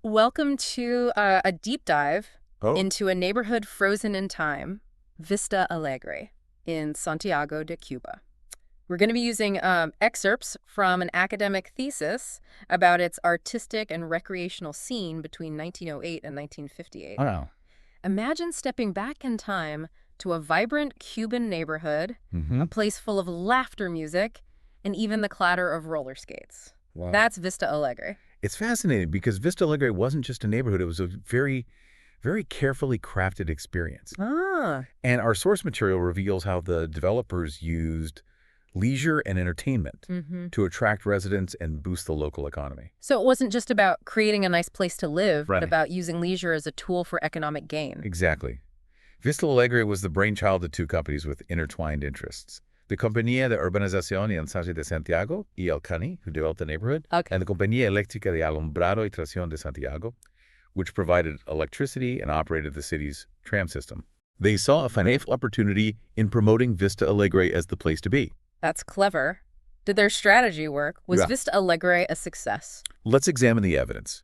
Welcome to a deep dive Oh, into a neighborhood frozen in time, Vista Alegre, in Santiago de Cuba. We're going to be using excerpts from an academic thesis about its artistic and recreational scene between 1908 and 1958. wow. Imagine stepping back in time to a vibrant Cuban neighborhood, Hmm. a place full of laughter music, and even the clatter of roller skates. Wow. That's Vista Alegre. It's fascinating because Vista Alegre wasn't just a neighborhood. It was a very, very carefully crafted experience. Ah, And our source material reveals how the developers used leisure and entertainment mm-hmm. to attract residents and boost the local economy. So it wasn't just about creating a nice place to live, but Right. about using leisure as a tool for economic gain. Exactly. Vista Alegre was the brainchild of two companies with intertwined interests. The Compañía de Urbanización y Ensanche de Santiago, ELCANI, who developed the neighborhood, Okay. and the Compañía Eléctrica de Alumbrado y Tracción de Santiago, which provided electricity and operated the city's tram system. They saw a financial opportunity in promoting Vista Alegre as the place to be. That's clever. Did their strategy work? Was Yeah. Vista Alegre a success? Let's examine the evidence.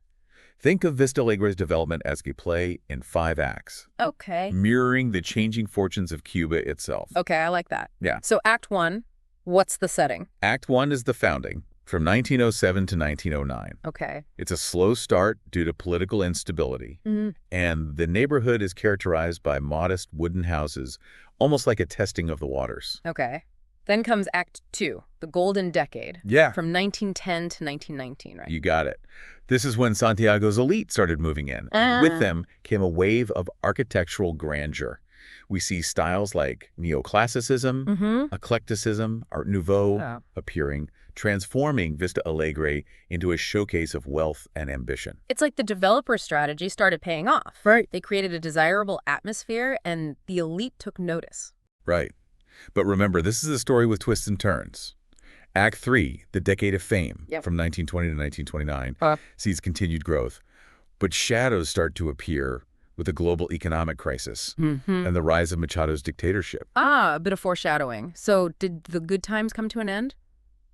Think of Vista Alegre's development as a play in 5 acts, Okay. mirroring the changing fortunes of Cuba itself. Okay, I like that. Yeah. So Act 1, what's the setting? Act 1 is the founding, from 1907 to 1909. Okay. It's a slow start due to political instability, Mhm. and the neighborhood is characterized by modest wooden houses, almost like a testing of the waters. Okay. Then comes Act 2, the golden decade, Yeah. from 1910 to 1919, right? You got it. This is when Santiago's elite started moving in. With them came a wave of architectural grandeur. We see styles like neoclassicism, Mm-hmm. eclecticism, Art Nouveau Oh. appearing, transforming Vista Alegre into a showcase of wealth and ambition. It's like the developer strategy started paying off. Right. They created a desirable atmosphere, and the elite took notice. Right. But remember, this is a story with twists and turns. Act 3, The Decade of Fame, Yep. from 1920 to 1929, Uh. sees continued growth. But shadows start to appear with a global economic crisis Mm-hmm. and the rise of Machado's dictatorship. A bit of foreshadowing. So did the good times come to an end?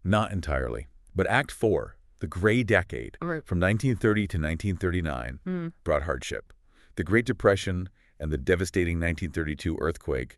Not entirely. But Act 4, The Gray Decade, Right. from 1930 to 1939, Mm. brought hardship. The Great Depression and the devastating 1932 earthquake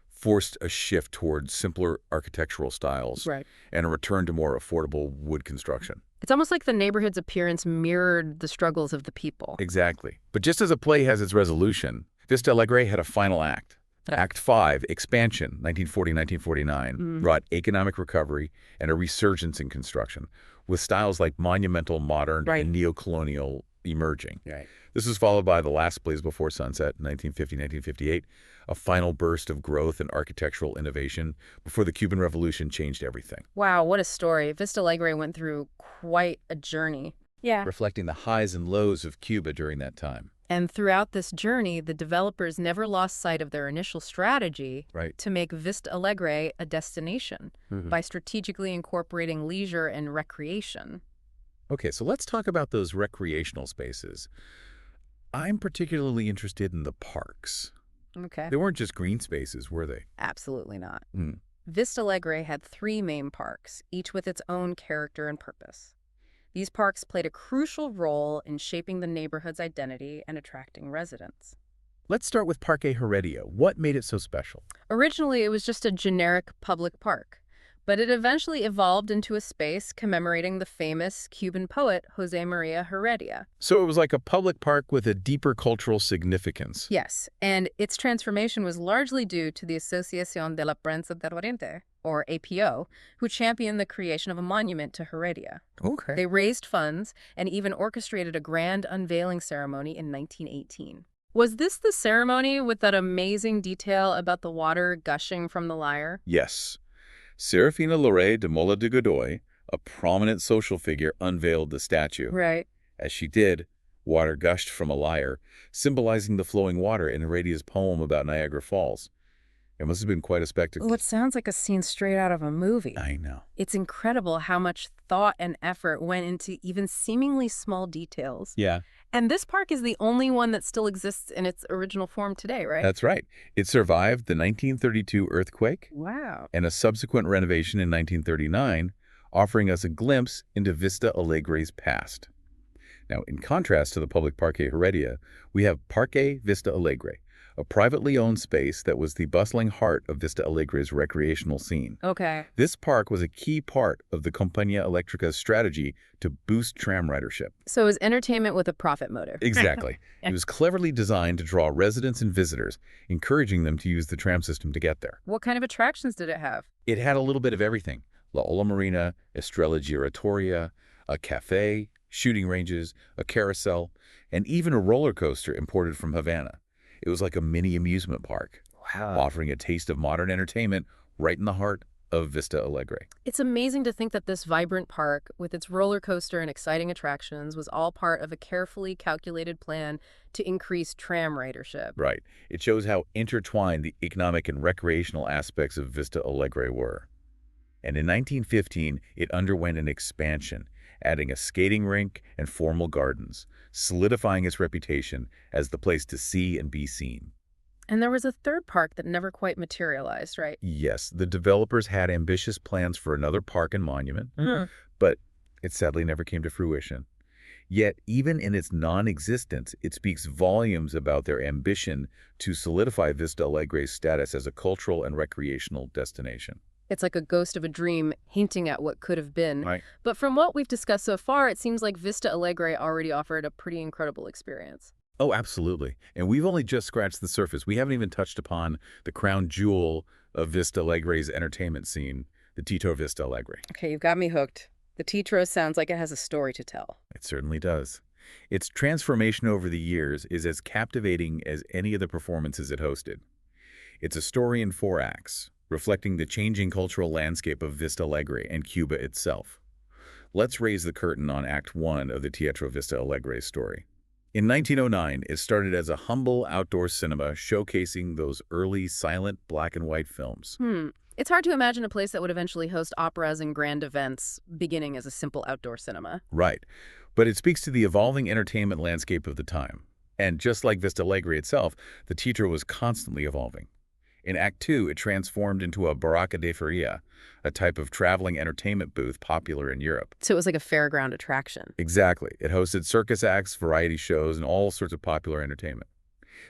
forced a shift towards simpler architectural styles Right. and a return to more affordable wood construction. It's almost like the neighborhood's appearance mirrored the struggles of the people. Exactly. But just as a play has its resolution, Vista Alegre had a final act. Yeah. Act 5, Expansion, 1940-1949, Mm. brought economic recovery and a resurgence in construction, with styles like monumental, modern, Right. and neo-colonial emerging. Right. This was followed by The Last Blaze Before Sunset, 1950-1958, a final burst of growth and architectural innovation before the Cuban Revolution changed everything, Wow, what a story. Vista Alegre went through quite a journey. Yeah. reflecting the highs and lows of Cuba during that time. And throughout this journey, the developers never lost sight of their initial strategy Right. to make Vista Alegre a destination Mhm. by strategically incorporating leisure and recreation. Okay, so let's talk about those recreational spaces. I'm particularly interested in the parks. Okay. They weren't just green spaces, were they? Absolutely not. Mm. Vista Alegre had 3 main parks, each with its own character and purpose. These parks played a crucial role in shaping the neighborhood's identity and attracting residents. Let's start with Parque Heredia. What made it so special? Originally, it was just a generic public park, but it eventually evolved into a space commemorating the famous Cuban poet José María Heredia. So it was like a public park with a deeper cultural significance. Yes, and its transformation was largely due to the Asociación de la Prensa del Oriente, or APO, who championed the creation of a monument to Heredia. Okay. They raised funds and even orchestrated a grand unveiling ceremony in 1918. Was this the ceremony with that amazing detail about the water gushing from the lyre? Yes. Serafina Loré de Mola de Godoy, a prominent social figure, unveiled the statue. Right. As she did, water gushed from a lyre, symbolizing the flowing water in Heredia's poem about Niagara Falls. It must have been quite a spectacle. Oh, it sounds like a scene straight out of a movie. I know. It's incredible how much thought and effort went into even seemingly small details. Yeah, And this park is the only one that still exists in its original form today, right? that's right. It survived the 1932 earthquake Wow. and a subsequent renovation in 1939, offering us a glimpse into Vista Alegre's past. Now, in contrast to the public Parque Heredia, we have Parque Vista Alegre, a privately owned space that was the bustling heart of Vista Alegre's recreational scene. Okay. This park was a key part of the Compañía Eléctrica's strategy to boost tram ridership. So it was entertainment with a profit motive. Exactly. It was cleverly designed to draw residents and visitors, encouraging them to use the tram system to get there. What kind of attractions did it have? It had a little bit of everything. La Ola Marina, Estrella Giratoria, a cafe, shooting ranges, a carousel, and even a roller coaster imported from Havana. It was like a mini amusement park, offering a taste of modern entertainment right in the heart of Vista Alegre. It's amazing to think that this vibrant park, with its roller coaster and exciting attractions, was all part of a carefully calculated plan to increase tram ridership. Right. It shows how intertwined the economic and recreational aspects of Vista Alegre were. And in 1915, it underwent an expansion, adding a skating rink and formal gardens, solidifying its reputation as the place to see and be seen. And there was a third park that never quite materialized, right? Yes, the developers had ambitious plans for another park and monument, but it sadly never came to fruition. Yet, even in its non-existence, it speaks volumes about their ambition to solidify Vista Alegre's status as a cultural and recreational destination. It's like a ghost of a dream hinting at what could have been. Right. But from what we've discussed so far, it seems like Vista Alegre already offered a pretty incredible experience. Oh, absolutely. And we've only just scratched the surface. We haven't even touched upon the crown jewel of Vista Alegre's entertainment scene, the Teatro Vista Alegre. Okay, you've got me hooked. The Teatro sounds like it has a story to tell. It certainly does. Its transformation over the years is as captivating as any of the performances it hosted. It's a story in 4 acts, reflecting the changing cultural landscape of Vista Alegre and Cuba itself. Let's raise the curtain on Act 1 of the Teatro Vista Alegre's story. In 1909, it started as a humble outdoor cinema showcasing those early silent black and white films. It's hard to imagine a place that would eventually host operas and grand events, beginning as a simple outdoor cinema. Right. But it speaks to the evolving entertainment landscape of the time. And just like Vista Alegre itself, the Teatro was constantly evolving. In Act 2, it transformed into a barraca de feria, a type of traveling entertainment booth popular in Europe. So it was like a fairground attraction. Exactly. It hosted circus acts, variety shows, and all sorts of popular entertainment.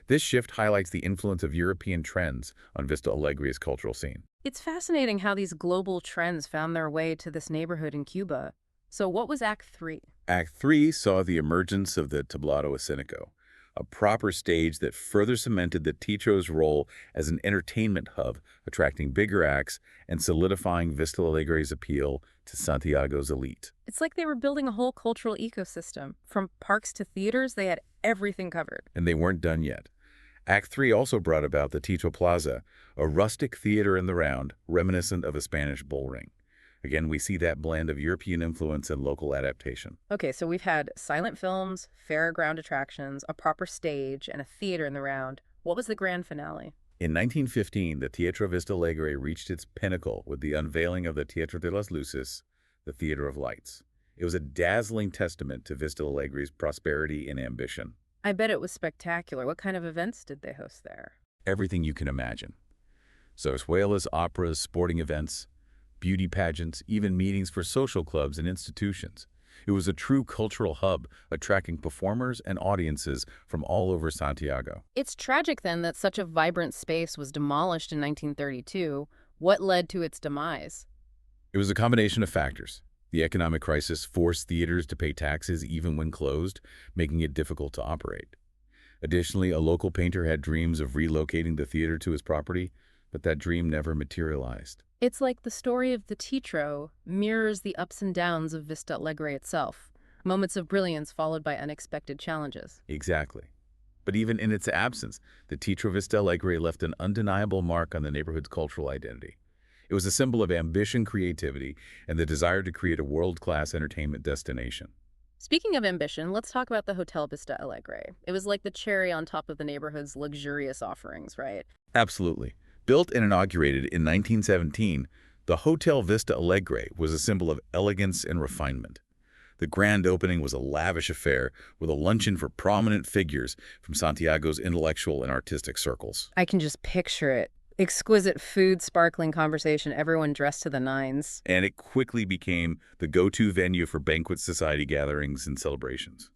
This shift highlights the influence of European trends on Vista Alegre's cultural scene. It's fascinating how these global trends found their way to this neighborhood in Cuba. So what was Act 3? Act 3 saw the emergence of the tablado escenico, a proper stage that further cemented the Teatro's role as an entertainment hub, attracting bigger acts and solidifying Vista Alegre's appeal to Santiago's elite. It's like they were building a whole cultural ecosystem. From parks to theaters, they had everything covered. And they weren't done yet. Act 3 also brought about the Teatro Plaza, a rustic theater in the round, reminiscent of a Spanish bullring. Again, we see that blend of European influence and local adaptation. Okay, so we've had silent films, fairground attractions, a proper stage, and a theater in the round. What was the grand finale? In 1915, the Teatro Vista Alegre reached its pinnacle with the unveiling of the Teatro de las Luces, the Theater of Lights. It was a dazzling testament to Vista Alegre's prosperity and ambition. I bet it was spectacular. What kind of events did they host there? Everything you can imagine. Zarzuelas, operas, sporting events, beauty pageants, even meetings for social clubs and institutions. It was a true cultural hub, attracting performers and audiences from all over Santiago. It's tragic, then, that such a vibrant space was demolished in 1932. What led to its demise? It was a combination of factors. The economic crisis forced theaters to pay taxes even when closed, making it difficult to operate. Additionally, a local painter had dreams of relocating the theater to his property, but that dream never materialized. It's like the story of the Teatro mirrors the ups and downs of Vista Alegre itself. Moments of brilliance followed by unexpected challenges. Exactly. But even in its absence, the Teatro Vista Alegre left an undeniable mark on the neighborhood's cultural identity. It was a symbol of ambition, creativity, and the desire to create a world-class entertainment destination. Speaking of ambition, let's talk about the Hotel Vista Alegre. It was like the cherry on top of the neighborhood's luxurious offerings, right? Absolutely. Built and inaugurated in 1917, the Hotel Vista Alegre was a symbol of elegance and refinement. The grand opening was a lavish affair with a luncheon for prominent figures from Santiago's intellectual and artistic circles. I can just picture it. Exquisite food, sparkling conversation, everyone dressed to the nines. And it quickly became the go-to venue for banquet society gatherings and celebrations.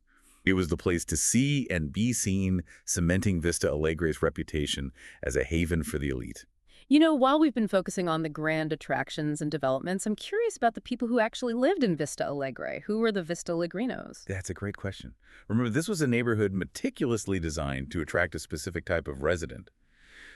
It was the place to see and be seen, cementing Vista Alegre's reputation as a haven for the elite. While we've been focusing on the grand attractions and developments, I'm curious about the people who actually lived in Vista Alegre. Who were the Vista Alegrinos? That's a great question. Remember, this was a neighborhood meticulously designed to attract a specific type of resident.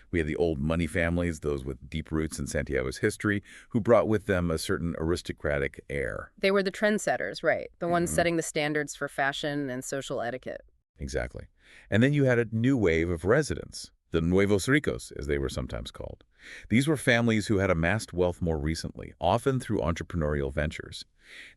We had the old money families, those with deep roots in Santiago's history, who brought with them a certain aristocratic air. They were the trendsetters, right? The ones Mhm. setting the standards for fashion and social etiquette. Exactly. And then you had a new wave of residents, the Nuevos Ricos, as they were sometimes called. These were families who had amassed wealth more recently, often through entrepreneurial ventures.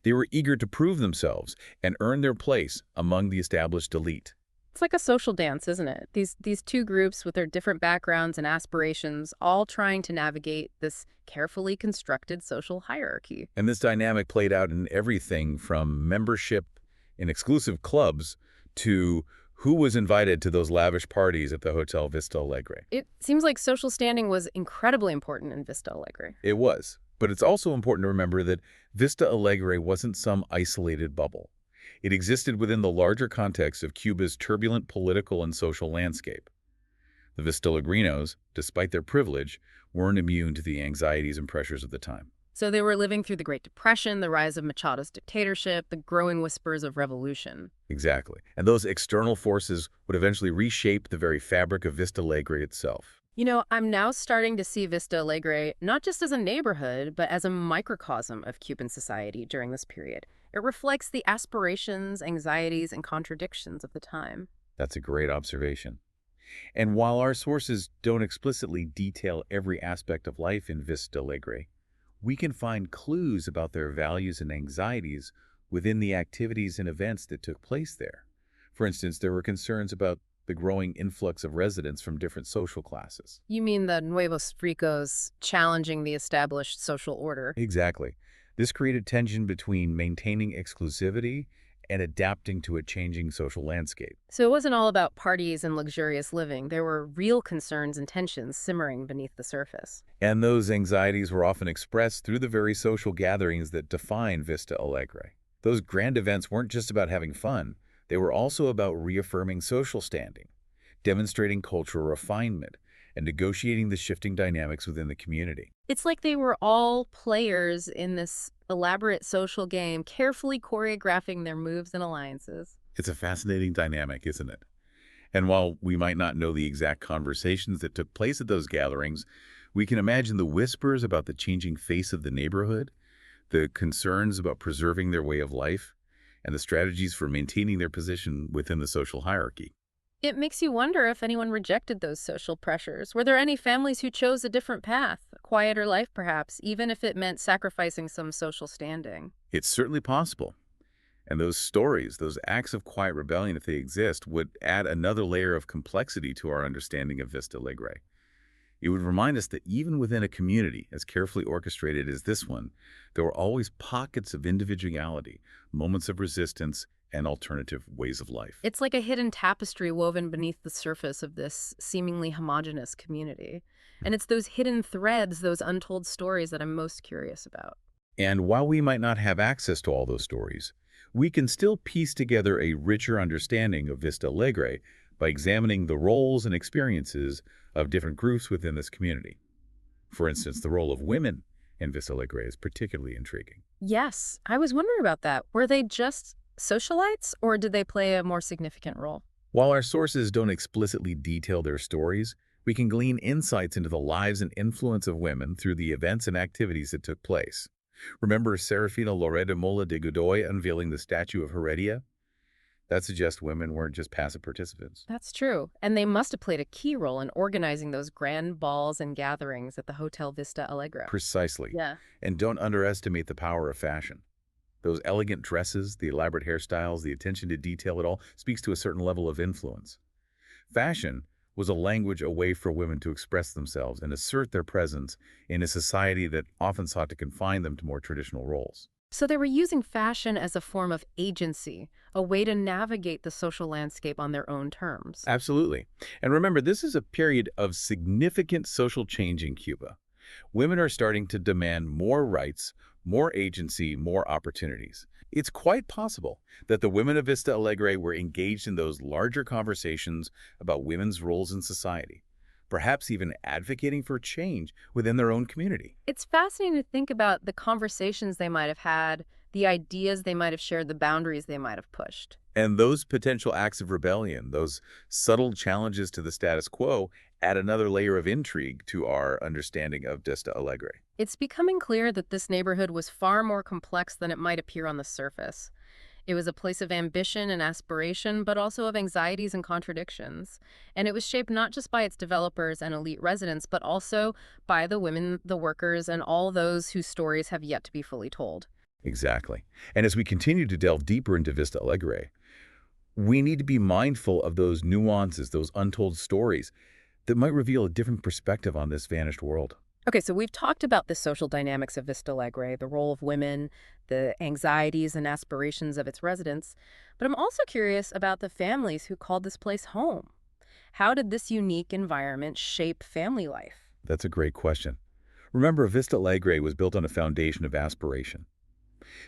They were eager to prove themselves and earn their place among the established elite. It's like a social dance, isn't it? These two groups with their different backgrounds and aspirations, all trying to navigate this carefully constructed social hierarchy. And this dynamic played out in everything from membership in exclusive clubs to who was invited to those lavish parties at the Hotel Vista Alegre. It seems like social standing was incredibly important in Vista Alegre. It was. But it's also important to remember that Vista Alegre wasn't some isolated bubble. It existed within the larger context of Cuba's turbulent political and social landscape. The Vista Alegrinos, despite their privilege, weren't immune to the anxieties and pressures of the time. So they were living through the Great Depression, the rise of Machado's dictatorship, the growing whispers of revolution. Exactly. And those external forces would eventually reshape the very fabric of Vista Alegre itself. I'm now starting to see Vista Alegre not just as a neighborhood, but as a microcosm of Cuban society during this period. It reflects the aspirations, anxieties, and contradictions of the time. That's a great observation. And while our sources don't explicitly detail every aspect of life in Vista Alegre, we can find clues about their values and anxieties within the activities and events that took place there. For instance, there were concerns about the growing influx of residents from different social classes. You mean the Nuevos Ricos challenging the established social order? Exactly. This created tension between maintaining exclusivity and adapting to a changing social landscape. So it wasn't all about parties and luxurious living. There were real concerns and tensions simmering beneath the surface. And those anxieties were often expressed through the very social gatherings that define Vista Alegre. Those grand events weren't just about having fun. They were also about reaffirming social standing, demonstrating cultural refinement, and negotiating the shifting dynamics within the community. It's like they were all players in this elaborate social game, carefully choreographing their moves and alliances. It's a fascinating dynamic, isn't it? And while we might not know the exact conversations that took place at those gatherings, we can imagine the whispers about the changing face of the neighborhood, the concerns about preserving their way of life, and the strategies for maintaining their position within the social hierarchy. It makes you wonder if anyone rejected those social pressures. Were there any families who chose a different path, a quieter life perhaps, even if it meant sacrificing some social standing? It's certainly possible. And those stories, those acts of quiet rebellion, if they exist, would add another layer of complexity to our understanding of Vista Alegre. It would remind us that even within a community as carefully orchestrated as this one, there were always pockets of individuality, moments of resistance, and alternative ways of life. It's like a hidden tapestry woven beneath the surface of this seemingly homogeneous community. And it's those hidden threads, those untold stories that I'm most curious about. And while we might not have access to all those stories, we can still piece together a richer understanding of Vista Alegre by examining the roles and experiences of different groups within this community. For instance, the role of women in Vista Alegre is particularly intriguing. Yes, I was wondering about that. Were they just socialites, or did they play a more significant role? While our sources don't explicitly detail their stories, we can glean insights into the lives and influence of women through the events and activities that took place. Remember Serafina Loretta Mola de Godoy unveiling the statue of Heredia? That suggests women weren't just passive participants. That's true. And they must have played a key role in organizing those grand balls and gatherings at the Hotel Vista Alegre. Precisely. Yeah. And don't underestimate the power of fashion. Those elegant dresses, the elaborate hairstyles, the attention to detail, it all speaks to a certain level of influence. Fashion was a language, a way for women to express themselves and assert their presence in a society that often sought to confine them to more traditional roles. So they were using fashion as a form of agency, a way to navigate the social landscape on their own terms. Absolutely. And remember, this is a period of significant social change in Cuba. Women are starting to demand more rights, more agency, more opportunities. It's quite possible that the women of Vista Alegre were engaged in those larger conversations about women's roles in society, perhaps even advocating for change within their own community. It's fascinating to think about the conversations they might have had, the ideas they might have shared, the boundaries they might have pushed. And those potential acts of rebellion, those subtle challenges to the status quo, add another layer of intrigue to our understanding of Vista Alegre. It's becoming clear that this neighborhood was far more complex than it might appear on the surface. It was a place of ambition and aspiration, but also of anxieties and contradictions. And it was shaped not just by its developers and elite residents, but also by the women, the workers, and all those whose stories have yet to be fully told. Exactly. And as we continue to delve deeper into Vista Alegre, we need to be mindful of those nuances, those untold stories that might reveal a different perspective on this vanished world. Okay, so we've talked about the social dynamics of Vista Alegre, the role of women, the anxieties and aspirations of its residents, but I'm also curious about the families who called this place home. How did this unique environment shape family life? That's a great question. Remember, Vista Alegre was built on a foundation of aspiration.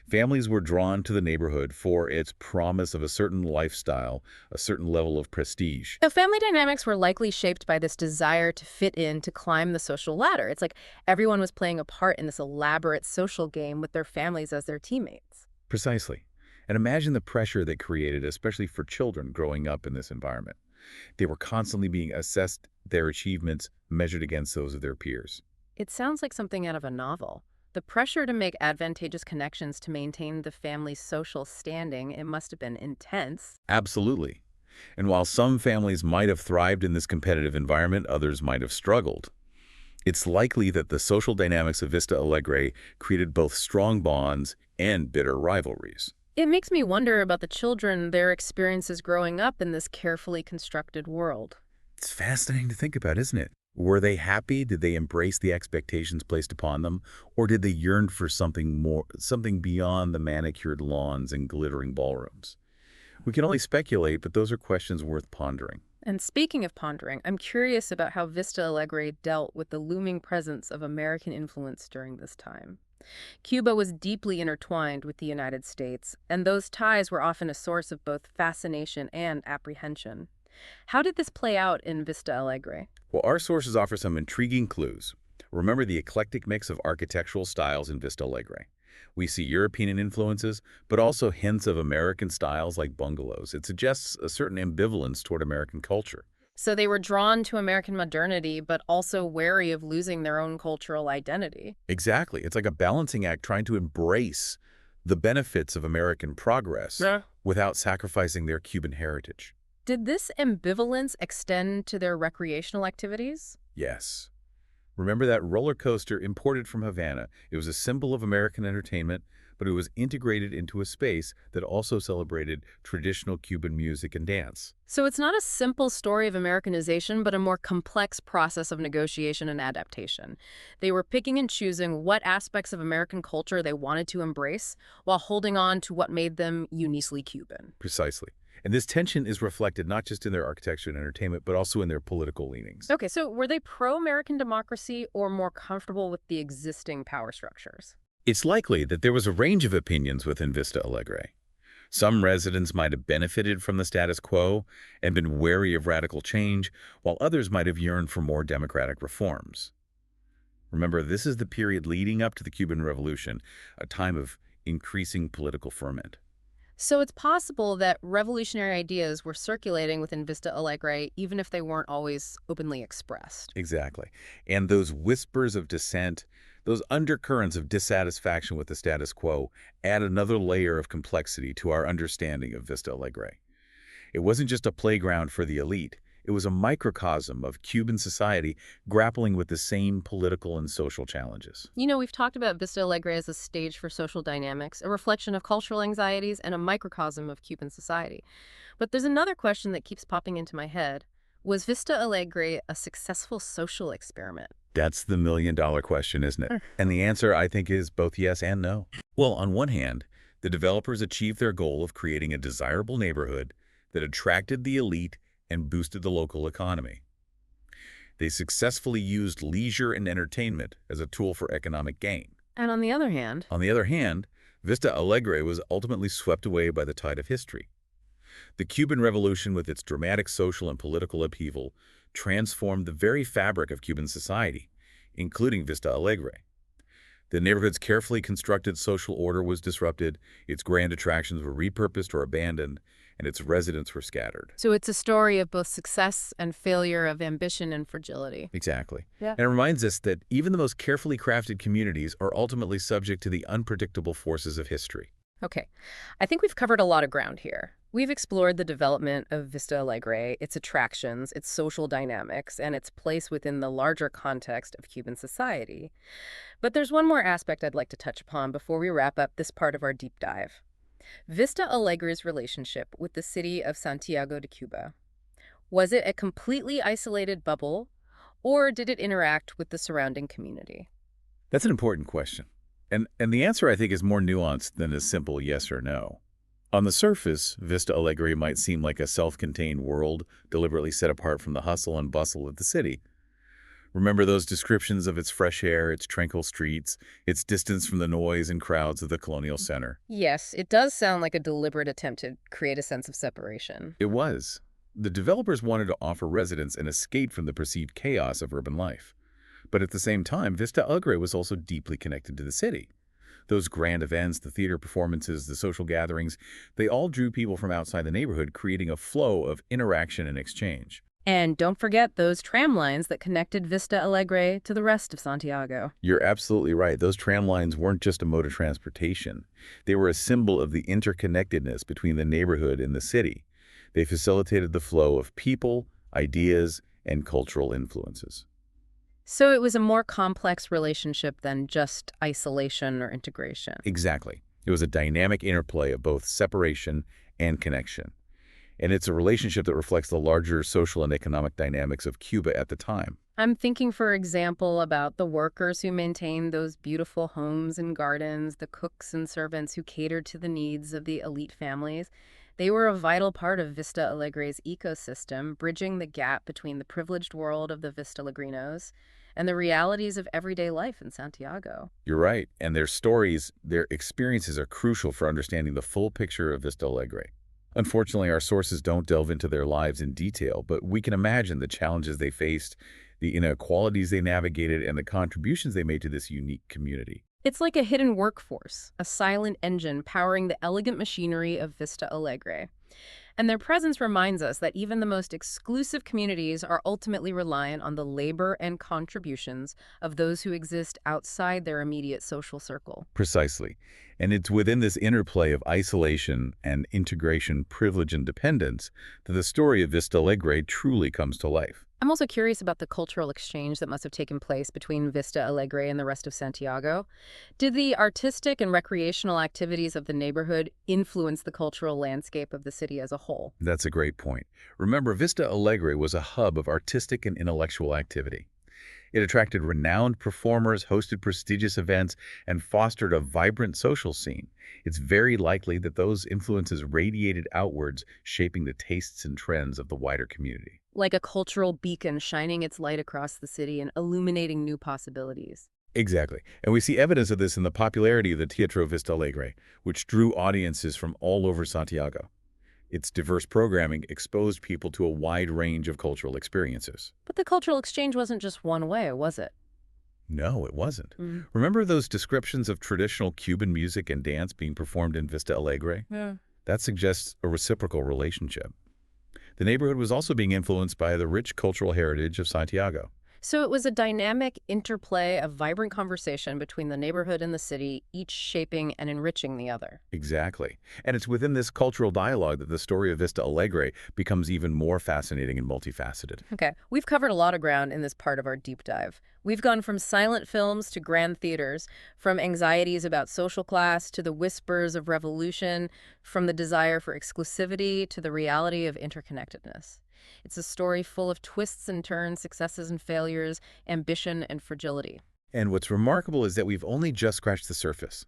Families were drawn to the neighborhood for its promise of a certain lifestyle, a certain level of prestige. So family dynamics were likely shaped by this desire to fit in, to climb the social ladder. It's like everyone was playing a part in this elaborate social game with their families as their teammates. Precisely. And imagine the pressure they created, especially for children growing up in this environment. They were constantly being assessed, their achievements measured against those of their peers. It sounds like something out of a novel. The pressure to make advantageous connections to maintain the family's social standing, it must have been intense. Absolutely. And while some families might have thrived in this competitive environment, others might have struggled. It's likely that the social dynamics of Vista Alegre created both strong bonds and bitter rivalries. It makes me wonder about the children, their experiences growing up in this carefully constructed world. It's fascinating to think about, isn't it? Were they happy? Did they embrace the expectations placed upon them? Or did they yearn for something more, something beyond the manicured lawns and glittering ballrooms? We can only speculate, but those are questions worth pondering. And speaking of pondering, I'm curious about how Vista Alegre dealt with the looming presence of American influence during this time. Cuba was deeply intertwined with the United States, and those ties were often a source of both fascination and apprehension. How did this play out in Vista Alegre? Well, our sources offer some intriguing clues. Remember the eclectic mix of architectural styles in Vista Alegre. We see European influences, but also hints of American styles like bungalows. It suggests a certain ambivalence toward American culture. So they were drawn to American modernity, but also wary of losing their own cultural identity. Exactly. It's like a balancing act trying to embrace the benefits of American progress without sacrificing their Cuban heritage. Did this ambivalence extend to their recreational activities? Yes. Remember that roller coaster imported from Havana? It was a symbol of American entertainment, but it was integrated into a space that also celebrated traditional Cuban music and dance. So it's not a simple story of Americanization, but a more complex process of negotiation and adaptation. They were picking and choosing what aspects of American culture they wanted to embrace while holding on to what made them uniquely Cuban. Precisely. And this tension is reflected not just in their architecture and entertainment, but also in their political leanings. Okay, so were they pro-American democracy or more comfortable with the existing power structures? It's likely that there was a range of opinions within Vista Alegre. Some residents might have benefited from the status quo and been wary of radical change, while others might have yearned for more democratic reforms. Remember, this is the period leading up to the Cuban Revolution, a time of increasing political ferment. So it's possible that revolutionary ideas were circulating within Vista Alegre, even if they weren't always openly expressed. Exactly. And those whispers of dissent, those undercurrents of dissatisfaction with the status quo, add another layer of complexity to our understanding of Vista Alegre. It wasn't just a playground for the elite. It was a microcosm of Cuban society grappling with the same political and social challenges. You know, we've talked about Vista Alegre as a stage for social dynamics, a reflection of cultural anxieties, and a microcosm of Cuban society. But there's another question that keeps popping into my head. Was Vista Alegre a successful social experiment? That's the million-dollar question, isn't it? And the answer, I think, is both yes and no. Well, on one hand, the developers achieved their goal of creating a desirable neighborhood that attracted the elite and boosted the local economy. They successfully used leisure and entertainment as a tool for economic gain. And on the other hand, On the other hand, Vista Alegre was ultimately swept away by the tide of history. The Cuban Revolution, with its dramatic social and political upheaval, transformed the very fabric of Cuban society, including Vista Alegre. The neighborhood's carefully constructed social order was disrupted, its grand attractions were repurposed or abandoned, and its residents were scattered. So it's a story of both success and failure, of ambition and fragility. Exactly. Yeah. And it reminds us that even the most carefully crafted communities are ultimately subject to the unpredictable forces of history. Okay, I think we've covered a lot of ground here. We've explored the development of Vista Alegre, its attractions, its social dynamics, and its place within the larger context of Cuban society. But there's one more aspect I'd like to touch upon before we wrap up this part of our deep dive. Vista Alegre's relationship with the city of Santiago de Cuba. Was it a completely isolated bubble, or did it interact with the surrounding community? That's an important question. And the answer, I think, is more nuanced than a simple yes or no. On the surface, Vista Alegre might seem like a self-contained world deliberately set apart from the hustle and bustle of the city. Remember those descriptions of its fresh air, its tranquil streets, its distance from the noise and crowds of the colonial center? Yes, it does sound like a deliberate attempt to create a sense of separation. It was. The developers wanted to offer residents an escape from the perceived chaos of urban life. But at the same time, Vista Alegre was also deeply connected to the city. Those grand events, the theater performances, the social gatherings, they all drew people from outside the neighborhood, creating a flow of interaction and exchange. And don't forget those tram lines that connected Vista Alegre to the rest of Santiago. You're absolutely right. Those tram lines weren't just a mode of transportation. They were a symbol of the interconnectedness between the neighborhood and the city. They facilitated the flow of people, ideas, and cultural influences. So it was a more complex relationship than just isolation or integration. Exactly. It was a dynamic interplay of both separation and connection. And it's a relationship that reflects the larger social and economic dynamics of Cuba at the time. I'm thinking, for example, about the workers who maintained those beautiful homes and gardens, the cooks and servants who catered to the needs of the elite families. They were a vital part of Vista Alegre's ecosystem, bridging the gap between the privileged world of the Vista Alegrinos and the realities of everyday life in Santiago. You're right. And their stories, their experiences are crucial for understanding the full picture of Vista Alegre. Unfortunately, our sources don't delve into their lives in detail, but we can imagine the challenges they faced, the inequalities they navigated, and the contributions they made to this unique community. It's like a hidden workforce, a silent engine powering the elegant machinery of Vista Alegre. And their presence reminds us that even the most exclusive communities are ultimately reliant on the labor and contributions of those who exist outside their immediate social circle. Precisely. And it's within this interplay of isolation and integration, privilege and dependence, that the story of Vista Alegre truly comes to life. I'm also curious about the cultural exchange that must have taken place between Vista Alegre and the rest of Santiago. Did the artistic and recreational activities of the neighborhood influence the cultural landscape of the city as a whole? That's a great point. Remember, Vista Alegre was a hub of artistic and intellectual activity. It attracted renowned performers, hosted prestigious events, and fostered a vibrant social scene. It's very likely that those influences radiated outwards, shaping the tastes and trends of the wider community. Like a cultural beacon shining its light across the city and illuminating new possibilities. Exactly. And we see evidence of this in the popularity of the Teatro Vista Alegre, which drew audiences from all over Santiago. Its diverse programming exposed people to a wide range of cultural experiences. But the cultural exchange wasn't just one way, was it? No, it wasn't. Mm. Remember those descriptions of traditional Cuban music and dance being performed in Vista Alegre? Yeah. That suggests a reciprocal relationship. The neighborhood was also being influenced by the rich cultural heritage of Santiago. So it was a dynamic interplay of vibrant conversation between the neighborhood and the city, each shaping and enriching the other. Exactly. And it's within this cultural dialogue that the story of Vista Alegre becomes even more fascinating and multifaceted. Okay, we've covered a lot of ground in this part of our deep dive. We've gone from silent films to grand theaters, from anxieties about social class to the whispers of revolution, from the desire for exclusivity to the reality of interconnectedness. It's a story full of twists and turns, successes and failures, ambition and fragility. And what's remarkable is that we've only just scratched the surface.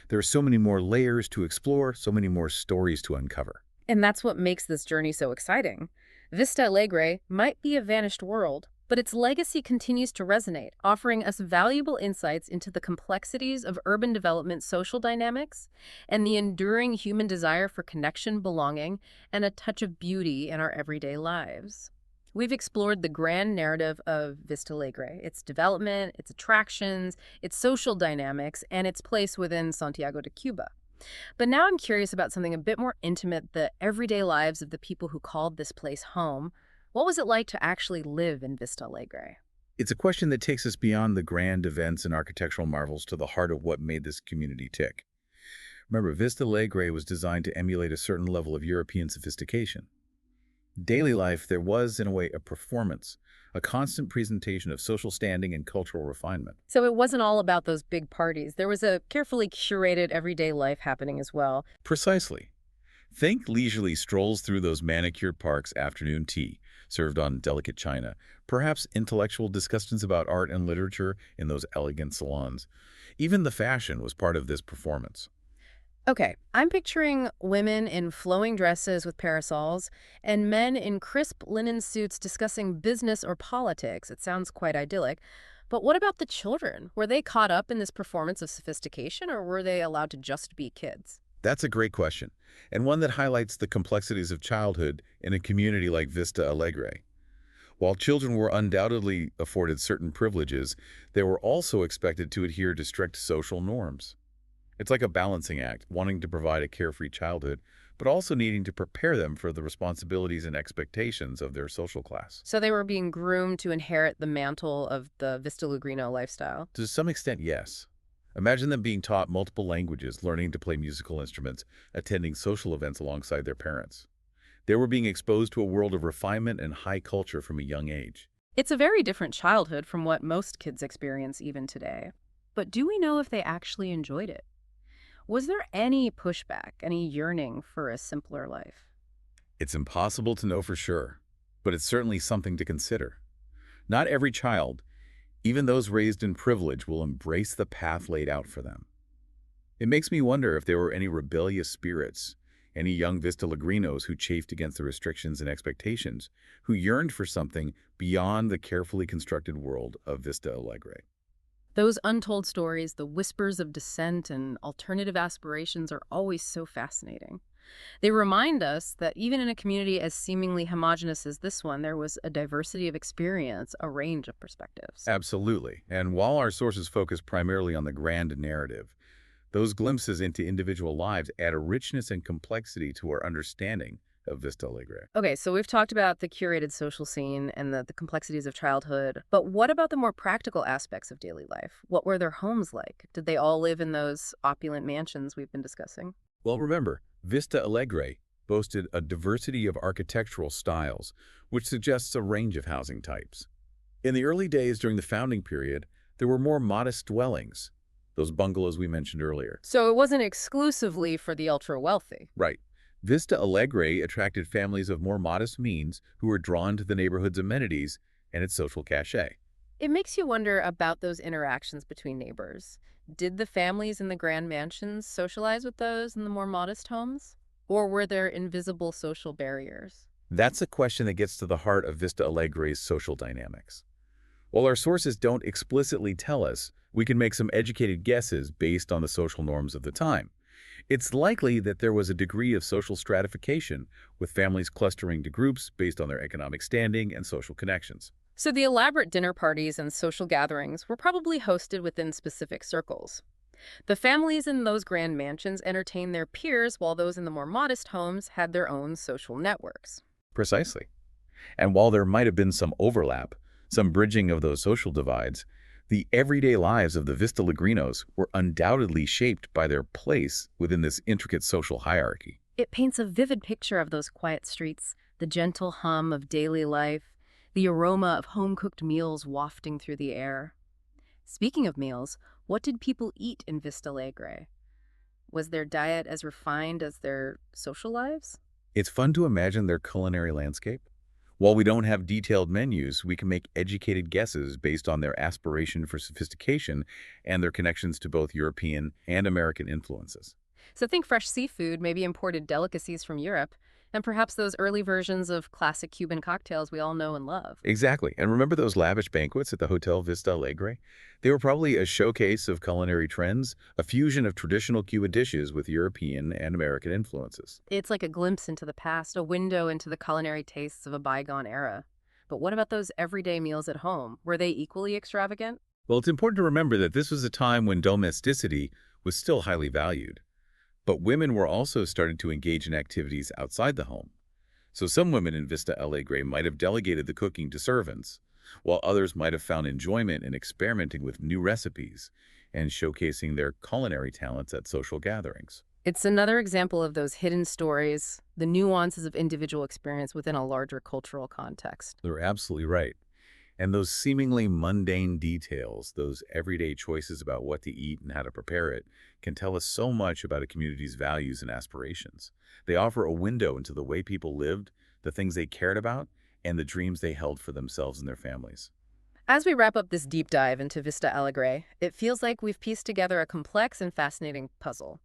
There are so many more layers to explore, so many more stories to uncover. And that's what makes this journey so exciting. Vista Alegre might be a vanished world, But its legacy continues to resonate, offering us valuable insights into the complexities of urban development social dynamics and the enduring human desire for connection, belonging, and a touch of beauty in our everyday lives. We've explored the grand narrative of Vista Alegre, its development, its attractions, its social dynamics, and its place within Santiago de Cuba. But now I'm curious about something a bit more intimate, the everyday lives of the people who called this place home. What was it like to actually live in Vista Alegre? It's a question that takes us beyond the grand events and architectural marvels to the heart of what made this community tick. Remember, Vista Alegre was designed to emulate a certain level of European sophistication. Daily life, there was, in a way, a performance, a constant presentation of social standing and cultural refinement. So it wasn't all about those big parties. There was a carefully curated everyday life happening as well. Precisely. Think leisurely strolls through those manicured parks, afternoon tea, served on delicate china, perhaps intellectual discussions about art and literature in those elegant salons. Even the fashion was part of this performance. Okay, I'm picturing women in flowing dresses with parasols and men in crisp linen suits discussing business or politics. It sounds quite idyllic. But what about the children? Were they caught up in this performance of sophistication, or were they allowed to just be kids? That's a great question, and one that highlights the complexities of childhood in a community like Vista Alegre. While children were undoubtedly afforded certain privileges, they were also expected to adhere to strict social norms. It's like a balancing act, wanting to provide a carefree childhood, but also needing to prepare them for the responsibilities and expectations of their social class. So they were being groomed to inherit the mantle of the Vista Lugrino lifestyle. To some extent, yes. Imagine them being taught multiple languages, learning to play musical instruments, attending social events alongside their parents. They were being exposed to a world of refinement and high culture from a young age. It's a very different childhood from what most kids experience even today. But do we know if they actually enjoyed it? Was there any pushback, any yearning for a simpler life? It's impossible to know for sure, but it's certainly something to consider. Not every child, even those raised in privilege, will embrace the path laid out for them. It makes me wonder if there were any rebellious spirits, any young Vista Lagrinos who chafed against the restrictions and expectations, who yearned for something beyond the carefully constructed world of Vista Alegre. Those untold stories, the whispers of dissent and alternative aspirations are always so fascinating. They remind us that even in a community as seemingly homogenous as this one, there was a diversity of experience, a range of perspectives. Absolutely. And while our sources focus primarily on the grand narrative, those glimpses into individual lives add a richness and complexity to our understanding of Vista Alegre. Okay, so we've talked about the curated social scene and the complexities of childhood, but what about the more practical aspects of daily life? What were their homes like? Did they all live in those opulent mansions we've been discussing? Well, remember, Vista Alegre boasted a diversity of architectural styles, which suggests a range of housing types. In the early days during the founding period, there were more modest dwellings, those bungalows we mentioned earlier. So it wasn't exclusively for the ultra-wealthy. Right. Vista Alegre attracted families of more modest means who were drawn to the neighborhood's amenities and its social cachet. It makes you wonder about those interactions between neighbors. Did the families in the grand mansions socialize with those in the more modest homes? Or were there invisible social barriers? That's a question that gets to the heart of Vista Alegre's social dynamics. While our sources don't explicitly tell us, we can make some educated guesses based on the social norms of the time. It's likely that there was a degree of social stratification, with families clustering to groups based on their economic standing and social connections. So the elaborate dinner parties and social gatherings were probably hosted within specific circles. The families in those grand mansions entertained their peers, while those in the more modest homes had their own social networks. Precisely. And while there might have been some overlap, some bridging of those social divides, the everyday lives of the Vista Lagrinos were undoubtedly shaped by their place within this intricate social hierarchy. It paints a vivid picture of those quiet streets, the gentle hum of daily life, the aroma of home-cooked meals wafting through the air. Speaking of meals, what did people eat in Vista Alegre? Was their diet as refined as their social lives? It's fun to imagine their culinary landscape. While we don't have detailed menus, we can make educated guesses based on their aspiration for sophistication and their connections to both European and American influences. So think fresh seafood, maybe imported delicacies from Europe, And perhaps those early versions of classic Cuban cocktails we all know and love. Exactly. And remember those lavish banquets at the Hotel Vista Alegre? They were probably a showcase of culinary trends, a fusion of traditional Cuba dishes with European and American influences. It's like a glimpse into the past, a window into the culinary tastes of a bygone era. But what about those everyday meals at home? Were they equally extravagant? Well, it's important to remember that this was a time when domesticity was still highly valued. But women were also starting to engage in activities outside the home. So some women in Vista Alegre might have delegated the cooking to servants, while others might have found enjoyment in experimenting with new recipes and showcasing their culinary talents at social gatherings. It's another example of those hidden stories, the nuances of individual experience within a larger cultural context. They're absolutely right. And those seemingly mundane details, those everyday choices about what to eat and how to prepare it, can tell us so much about a community's values and aspirations. They offer a window into the way people lived, the things they cared about, and the dreams they held for themselves and their families. As we wrap up this deep dive into Vista Alegre, it feels like we've pieced together a complex and fascinating puzzle.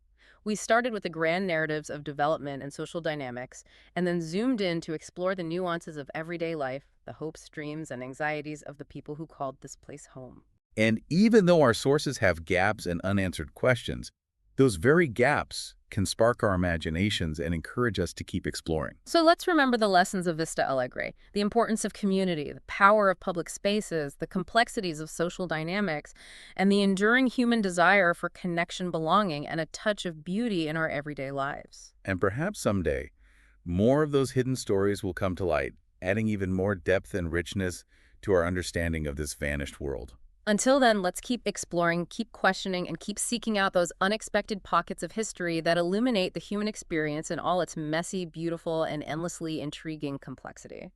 We started with the grand narratives of development and social dynamics, and then zoomed in to explore the nuances of everyday life, the hopes, dreams, and anxieties of the people who called this place home. And even though our sources have gaps and unanswered questions, those very gaps can spark our imaginations and encourage us to keep exploring. So let's remember the lessons of Vista Alegre, the importance of community, the power of public spaces, the complexities of social dynamics, and the enduring human desire for connection, belonging, and a touch of beauty in our everyday lives. And perhaps someday, more of those hidden stories will come to light, adding even more depth and richness to our understanding of this vanished world. Until then, let's keep exploring, keep questioning, and keep seeking out those unexpected pockets of history that illuminate the human experience in all its messy, beautiful, and endlessly intriguing complexity.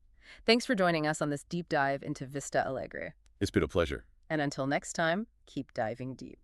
Thanks for joining us on this deep dive into Vista Alegre. It's been a pleasure. And until next time, keep diving deep.